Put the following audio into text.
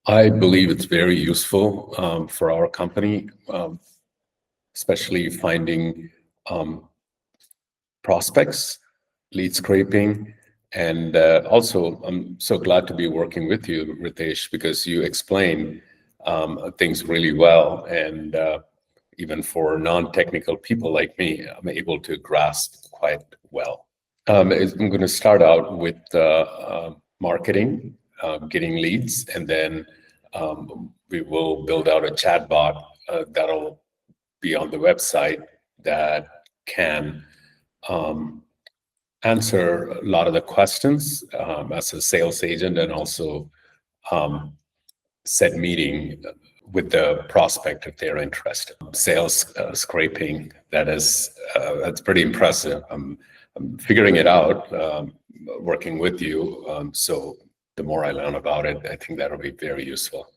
I believe it's very useful for our company, especially finding prospects, lead scraping, and also I'm so glad to be working with you, Ritesh, because you explain things really well, and even for non-technical people like me, I'm able to grasp quite well. I'm going to start out with marketing, getting leads, and then we will build out a chatbot that'll be on the website that can answer a lot of the questions as a sales agent, and also set meeting with the prospect if they're interested. Sales scraping, that's pretty impressive. I'm figuring it out, working with you. So the more I learn about it, I think that'll be very useful.